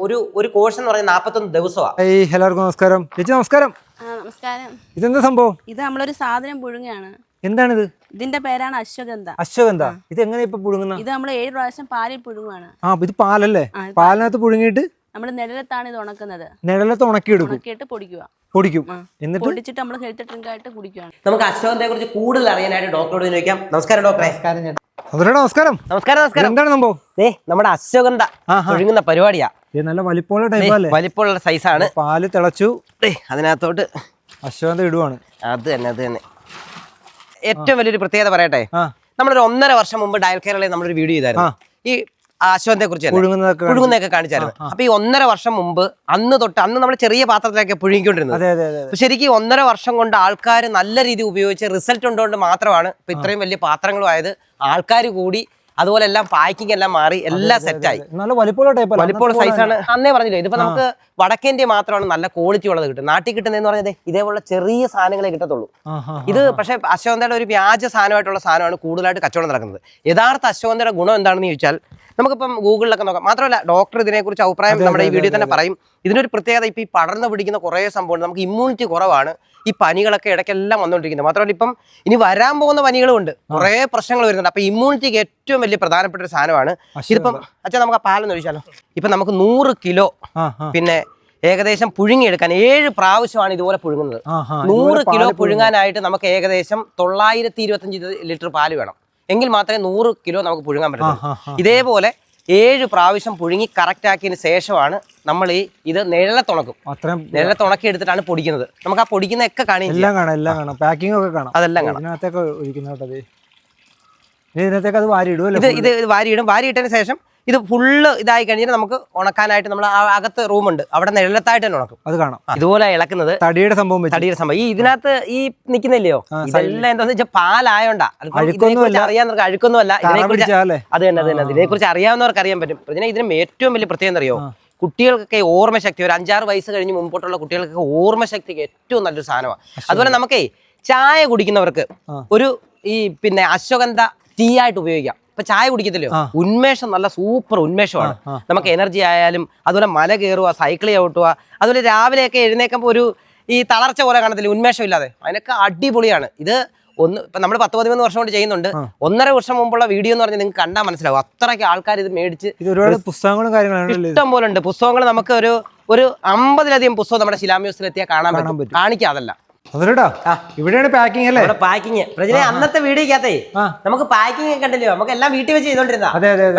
ഒരു ഒരു കോഴ്സ് എന്ന് പറയുന്നത് 41 ദിവസമാണ്. എല്ലാവർക്കും നമസ്കാരം. ചേച്ചി നമസ്കാരം. നമസ്കാരം. ഇതെന്താ സംഭവം? ഇത് നമ്മളൊരു സാധനം പുഴുങ്ങാണ്. എന്താണിത്? ഇതിന്റെ പേരാണ് അശ്വഗന്ധ. അശ്വഗന്ധ. ഇത് എങ്ങനെ ഇപ്പൊ പുഴുങ്ങുന്ന? ഇത് നമ്മൾ 7 പ്രാവശ്യം പാലിൽ പുഴുങ്ങുകയാണ്. ഇത് പാലല്ലേ? പാലിനകത്ത് പുഴുങ്ങിയിട്ട് നമ്മൾ നിഴലത്താണ് ഇത് ഉണക്കുന്നത്. നിഴലത്ത് ഉണക്കിയെടുക്കും. ഉണക്കിയിട്ട് പൊടിക്കും. എന്നിട്ട് പൊടിച്ചിട്ട് നമ്മൾ ഹെൽത്ത് ഡ്രിങ്ക് ആയിട്ട് കുടിക്കുകയാണ്. നമുക്ക് അശ്വഗന്ധയെ കുറിച്ച് കൂടുതൽ അറിയാനായിട്ട് ഡോക്ടറോട് ചോദിക്കാം. നമസ്കാരം ഡോക്ടറെ. നമസ്കാരം. നമസ്കാരം. എന്താണ് സംഭവം? നമ്മുടെ അശ്വഗന്ധ പുഴുങ്ങുന്ന പരിപാടിയാ. നല്ല വലിപ്പമുള്ള ടൈപ്പല്ലേ? വലിപ്പമുള്ള സൈസാണ്. പാല് തിളച്ചു, അതിനകത്തോട്ട് അശ്വഗന്ധ ഇടുവാണ്. അത് തന്നെ ഏറ്റവും വലിയൊരു പ്രത്യേകത പറയട്ടെ. നമ്മളൊരു 1.5 വർഷം മുമ്പ് ഡയൽ കേരളയിൽ നമ്മളൊരു വീഡിയോ ചെയ്തായിരുന്നു ഈ അശ്വഗന്ധയെ കുറിച്ച് പുഴുങ്ങുന്നതൊക്കെ കാണിച്ചായിരുന്നു. അപ്പൊ ഈ 1.5 വർഷം മുമ്പ് അന്ന് നമ്മൾ ചെറിയ പാത്രത്തിലൊക്കെ പുഴുങ്ങിക്കൊണ്ടിരുന്നത്. ശരിക്കും 1.5 വർഷം കൊണ്ട് ആൾക്കാർ നല്ല രീതിയിൽ ഉപയോഗിച്ച് റിസൾട്ട് ഉണ്ടോണ്ട് മാത്രമാണ് ഇപ്പൊ ഇത്രയും വലിയ പാത്രങ്ങളും ആയത്. ആൾക്കാർ കൂടി, അതുപോലെ എല്ലാം പാക്കിംഗ് എല്ലാം മാറി, എല്ലാം സെറ്റായി. നല്ല വലിപ്പമുള്ള സൈസാണ്. അന്നേ പറഞ്ഞില്ലേ, ഇതിപ്പോ നമുക്ക് വടക്കേ ഇന്ത്യ മാത്രമാണ് നല്ല ക്വാളിറ്റി ഉള്ളത് കിട്ടും. നാട്ടിൽ കിട്ടുന്നതെന്ന് പറഞ്ഞത് ഇതേപോലെ ചെറിയ സാധനങ്ങളെ കിട്ടത്തുള്ളൂ. ഇത് പക്ഷേ അശ്വഗന്ധയുടെ ഒരു വ്യാജ സാധനമായിട്ടുള്ള സാധനമാണ് കൂടുതലായിട്ട് കച്ചവടം നടക്കുന്നത്. യഥാർത്ഥ അശ്വഗന്ധയുടെ ഗുണം എന്താണെന്ന് ചോദിച്ചാൽ നമുക്കിപ്പം ഗൂഗിളിലൊക്കെ നോക്കാം. മാത്രമല്ല ഡോക്ടർ ഇതിനെക്കുറിച്ച് അഭിപ്രായം നമ്മുടെ ഈ വീഡിയോ തന്നെ പറയും. ഇതിനൊരു പ്രത്യേകത, ഇപ്പം ഈ പടർന്നു പിടിക്കുന്ന കുറേ സംഭവം, നമുക്ക് ഇമ്മ്യൂണിറ്റി കുറവാണ്. ഈ പനികളൊക്കെ ഇടയ്ക്കെല്ലാം വന്നുകൊണ്ടിരിക്കുന്നത്. മാത്രമല്ല ഇപ്പം ഇനി വരാൻ പോകുന്ന പനികളും ഉണ്ട്, കുറേ പ്രശ്നങ്ങൾ വരുന്നുണ്ട്. അപ്പൊ ഇമ്മ്യൂണിറ്റിക്ക് ഏറ്റവും വലിയ പ്രധാനപ്പെട്ട ഒരു സാധനമാണ് ഇതിപ്പം. അച്ഛാ നമുക്ക് ആ പാലൊന്ന് ഒഴിച്ചാലോ? ഇപ്പൊ നമുക്ക് 100 കിലോ പിന്നെ ഏകദേശം പുഴുങ്ങിയെടുക്കാൻ 7 പ്രാവശ്യമാണ് ഇതുപോലെ പുഴുങ്ങുന്നത്. 100 കിലോ പുഴുങ്ങാനായിട്ട് നമുക്ക് ഏകദേശം 925 ലിറ്റർ പാല് വേണം. എങ്കിൽ മാത്രമേ 100 കിലോ നമുക്ക് പുഴുങ്ങാൻ പറ്റുള്ളൂ. ഇതേപോലെ 7 പ്രാവശ്യം പുഴുങ്ങി കറക്റ്റ് ആക്കിയതിന് ശേഷമാണ് നമ്മൾ ഇത് നിഴലത്തുണക്കും. നിഴലത്തുണക്കി എടുത്തിട്ടാണ് പൊടിക്കുന്നത്. നമുക്ക് ആ പൊടിക്കുന്നതൊക്കെ കാണാം, അതെല്ലാം കാണാം. ഇത് വാരിയിടും. വാരിയിട്ടതിന് ശേഷം ഇത് ഫുള്ള് ഇതായി കഴിഞ്ഞാൽ നമുക്ക് ഉണക്കാനായിട്ട് നമ്മൾ അകത്ത് റൂമുണ്ട്, അവിടെ നിഴലത്തായിട്ട് തന്നെ ഉണക്കും. അത് കാണാം. ഇതുപോലെ ഇളക്കുന്നത് തടിയുടെ സംഭവം. ഈ ഇതിനകത്ത് ഈ നിൽക്കുന്നില്ലയോ, ഇതെല്ലാം എന്താന്ന് വെച്ചാൽ പാലായോണ്ടാ. അറിയാവുന്നവർക്ക് അഴുക്കൊന്നുമല്ല. അത് തന്നെ ഇതിനെക്കുറിച്ച് അറിയാവുന്നവർക്ക് അറിയാൻ പറ്റും. ഇതിന് ഏറ്റവും വലിയ പ്രത്യേകത അറിയോ? കുട്ടികൾക്കൊക്കെ ഓർമ്മശക്തി, ഒരു 5-6 വയസ്സ് കഴിഞ്ഞ് മുമ്പോട്ടുള്ള കുട്ടികൾക്കൊക്കെ ഓർമ്മശക്തിക്ക് ഏറ്റവും നല്ലൊരു സാധനമാണ്. അതുപോലെ നമുക്കേ ചായ കുടിക്കുന്നവർക്ക് ഒരു ഈ പിന്നെ അശ്വഗന്ധ ടീ ആയിട്ട് ഉപയോഗിക്കാം. ഇപ്പൊ ചായ കുടിക്കത്തില്ലോ, ഉന്മേഷം, നല്ല സൂപ്പർ ഉന്മേഷമാണ്. നമുക്ക് എനർജി ആയാലും, അതുപോലെ മല കയറുക, സൈക്കിൾ ചവിട്ടുക, അതുപോലെ രാവിലെയൊക്കെ എഴുന്നേക്കുമ്പോൾ ഒരു ഈ തളർച്ച പോലെ കാണത്തില്ല, ഉന്മേഷം ഇല്ലാതെ, അതിനൊക്കെ അടിപൊളിയാണ്. ഇത് ഇപ്പൊ നമ്മൾ 10-13 വർഷം കൊണ്ട് ചെയ്യുന്നുണ്ട്. 1.5 വർഷം മുമ്പുള്ള വീഡിയോ എന്ന് പറഞ്ഞാൽ നിങ്ങൾക്ക് കണ്ടാൽ മനസ്സിലാവും. അത്രയ്ക്ക് ആൾക്കാർ ഇത് മേടിച്ച് ഒരുപാട് പുസ്തകങ്ങളും കാര്യങ്ങളും ഇഷ്ടം പോലെ ഉണ്ട്. പുസ്തകങ്ങൾ നമുക്ക് ഒരു 50-ലധികം പുസ്തകം നമ്മുടെ ശിലാമ്യൂസിൽ എത്തിയാൽ കാണാൻ പറ്റും. കാണിക്കാം അതല്ല. ഇവിടെയാണ് പാക്കിംഗ് അല്ലേ? പാക്കിംഗ് അന്നത്തെ വീഡിയോക്കകത്തേ നമുക്ക് പാക്കിംഗ് ഒക്കെ ഉണ്ടല്ലോ, നമുക്ക് എല്ലാം വീട്ടിൽ വെച്ച് ചെയ്തോണ്ടിരുന്ന.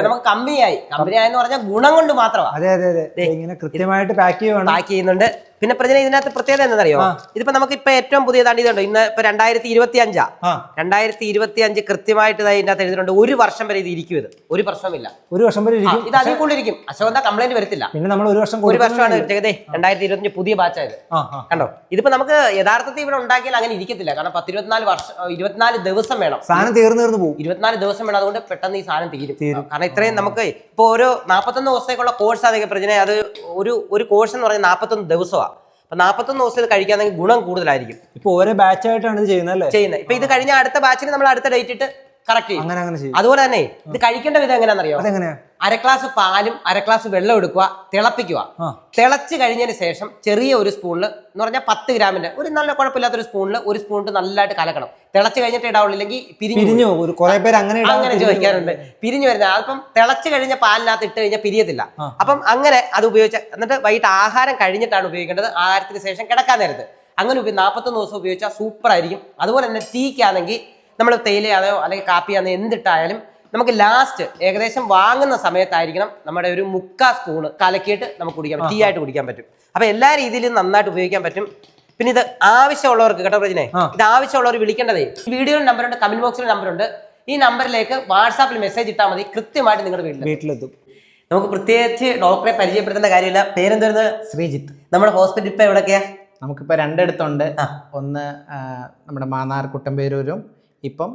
നമുക്ക് കമ്പനിയായെന്ന് പറഞ്ഞാൽ ഗുണം കൊണ്ട് മാത്രമാണ് കൃത്യമായിട്ട് പാക്ക് ചെയ്യുന്നുണ്ട്. പിന്നെ ഇതിനകത്ത് പ്രത്യേകത എന്താണെന്നറിയോ? ഇതിപ്പോ നമുക്ക് ഇപ്പൊ ഏറ്റവും പുതിയതാണ് ഇതുണ്ട്. ഇന്ന് ഇപ്പൊ 2025 കൃത്യമായിട്ട് ഇതിനകത്ത് എഴുതിയിട്ടുണ്ട്. 1 വർഷം വരെ ഇത് ഇരിക്കും. ഇത് ഒരു പ്രശ്നമില്ല. 1 വർഷം വരെ ഇത് അതിൽ കൊണ്ടിരിക്കും. അശ്വഗന്ധ കംപ്ലൈന്റ് വരത്തില്ല. പിന്നെ നമ്മൾ 1 വർഷമാണ് 2025 പുതിയ ബാച്ചായത്. കണ്ടോ? ഇതിപ്പോ നമുക്ക് യഥാർത്ഥത്തിൽ ഇവിടെ ഉണ്ടാക്കിയാൽ അങ്ങനെ ഇരിക്കത്തില്ല. കാരണം 24 ദിവസം വേണം. സാധനം തീർന്നു പോകും. 24 ദിവസം വേണം. അതുകൊണ്ട് പെട്ടെന്ന് ഈ സാധനം തീരും. കാരണം ഇത്രയും നമുക്ക് ഇപ്പൊ ഒരു 41 ദിവസത്തേക്കുള്ള കോഴ്സ് അതൊക്കെ പ്രജനെ. അത് ഒരു കോഴ്സ് എന്ന് പറയുന്നത് 41 ദിവസമാണ്. അപ്പൊ 41 ദിവസം ഇത് കഴിക്കാന്നെങ്കിൽ ഗുണം കൂടുതലായിരിക്കും. ഇപ്പൊ ഓരോ ബാച്ചായിട്ടാണ് ഇത് ചെയ്യുന്നത്. ഇപ്പൊ ഇത് കഴിഞ്ഞ അടുത്ത ബാച്ചിന് നമ്മൾ അടുത്ത ഡേറ്റ് ഇട്ട് കറക്റ്റ് ചെയ്യും. അതുപോലെ തന്നെ ഇത് കഴിക്കേണ്ട വിധം എങ്ങനെയാണെന്നറിയോ? 1/2 ഗ്ലാസ് പാലും 1/2 ഗ്ലാസ് വെള്ളം എടുക്കുക, തിളപ്പിക്കുക. തിളച്ച് കഴിഞ്ഞതിന് ശേഷം ചെറിയ ഒരു സ്പൂണിൽ എന്ന് പറഞ്ഞാൽ 10 ഗ്രാമിന്റെ ഒരു നല്ല കുഴപ്പമില്ലാത്തൊരു സ്പൂണിൽ 1 സ്പൂൺ നല്ലതായിട്ട് കലക്കണം. തിളച്ച് കഴിഞ്ഞിട്ട് ഇടാവുള്ളൂ, ഇല്ലെങ്കിൽ പിരിഞ്ഞു. അങ്ങനെ ചോദിക്കാറുണ്ട്, പിരിഞ്ഞു വരുന്നത്. അപ്പം തിളച്ച് കഴിഞ്ഞ പാലിനകത്ത് ഇട്ട് കഴിഞ്ഞാൽ പിരിയത്തില്ല. അപ്പം അങ്ങനെ അത് ഉപയോഗിച്ച എന്നിട്ട് വൈകിട്ട് ആഹാരം കഴിഞ്ഞിട്ടാണ് ഉപയോഗിക്കേണ്ടത്. ആഹാരത്തിന് ശേഷം കിടക്കാൻ നേരത്ത്. അങ്ങനെ 41 ദിവസം ഉപയോഗിച്ചാൽ സൂപ്പർ ആയിരിക്കും. അതുപോലെ തന്നെ ടീക്കാണെങ്കിൽ നമ്മൾ തേയിലയാണോ അല്ലെങ്കിൽ കാപ്പിയാണോ എന്തിട്ടായാലും നമുക്ക് ലാസ്റ്റ് ഏകദേശം വാങ്ങുന്ന സമയത്തായിരിക്കണം നമ്മുടെ ഒരു 3/4 സ്പൂണ് കലക്കിയിട്ട് നമുക്ക് കുടിക്കാം, ടീ ആയിട്ട് കുടിക്കാൻ പറ്റും. അപ്പൊ എല്ലാ രീതിയിലും നന്നായിട്ട് ഉപയോഗിക്കാൻ പറ്റും. പിന്നെ ഇത് ആവശ്യമുള്ളവർക്ക് കേട്ടോ പ്രജനെ, ഇത് ആവശ്യമുള്ളവർ വിളിക്കേണ്ടതേ. വീഡിയോയിൽ നമ്പറുണ്ട്, കമന്റ് ബോക്സിൽ നമ്പറുണ്ട്. ഈ നമ്പറിലേക്ക് വാട്സാപ്പിൽ മെസ്സേജ് ഇട്ടാൽ മതി, കൃത്യമായിട്ട് നിങ്ങളുടെ വീട്ടിലെത്തും. നമുക്ക് പ്രത്യേകിച്ച് ഡോക്ടറെ പരിചയപ്പെടുത്തേണ്ട കാര്യമില്ല. പേരെന്തായിരുന്നു? ശ്രീജിത്ത്. നമ്മുടെ ഹോസ്പിറ്റൽ ഇപ്പൊ എവിടെയൊക്കെയാ? നമുക്കിപ്പോൾ 2 ഇടത്തുണ്ട്. ഒന്ന് നമ്മുടെ മാന്നാർ കുട്ടമ്പേരൂരും, ഇപ്പം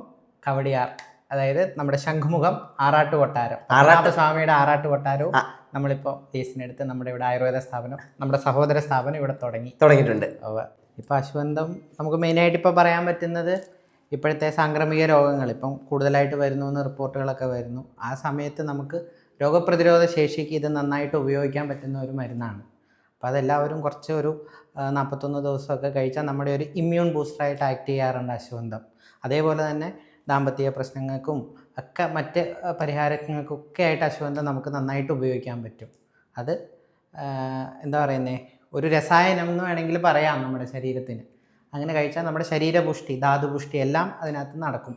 കവടിയാർ, അതായത് നമ്മുടെ ശംഖുമുഖം ആറാട്ട് കൊട്ടാരം, സ്വാമിയുടെ ആറാട്ട് കൊട്ടാരവും നമ്മളിപ്പോൾ കേസിനെടുത്ത് നമ്മുടെ ഇവിടെ ആയുർവേദ സ്ഥാപനം, നമ്മുടെ സഹോദര സ്ഥാപനം ഇവിടെ തുടങ്ങിയിട്ടുണ്ട്. ഇപ്പോൾ അശ്വഗന്ധം നമുക്ക് മെയിനായിട്ട് ഇപ്പോൾ പറയാൻ പറ്റുന്നത് ഇപ്പോഴത്തെ സാംക്രമിക രോഗങ്ങൾ ഇപ്പം കൂടുതലായിട്ട് വരുന്നു എന്ന് റിപ്പോർട്ടുകളൊക്കെ വരുന്നു. ആ സമയത്ത് നമുക്ക് രോഗപ്രതിരോധ ശേഷിക്ക് ഇത് നന്നായിട്ട് ഉപയോഗിക്കാൻ പറ്റുന്ന ഒരു മരുന്നാണ്. അപ്പോൾ അതെല്ലാവരും കുറച്ച് ഒരു 41 ദിവസമൊക്കെ കഴിച്ചാൽ നമ്മുടെ ഒരു ഇമ്മ്യൂൺ ബൂസ്റ്ററായിട്ട് ആക്ട് ചെയ്യാറുണ്ട് അശ്വഗന്ധം. അതേപോലെ തന്നെ ദാമ്പത്യ പ്രശ്നങ്ങൾക്കും ഒക്കെ മറ്റ് പരിഹാരങ്ങൾക്കൊക്കെ ആയിട്ട് അശ്വഗന്ധം നമുക്ക് നന്നായിട്ട് ഉപയോഗിക്കാൻ പറ്റും. അത് എന്താ പറയുന്നത്, ഒരു രസായനം എന്ന് വേണമെങ്കിൽ പറയാം നമ്മുടെ ശരീരത്തിന്. അങ്ങനെ കഴിച്ചാൽ നമ്മുടെ ശരീരപുഷ്ടി, ധാതുപുഷ്ടി എല്ലാം അതിനകത്ത് നടക്കും.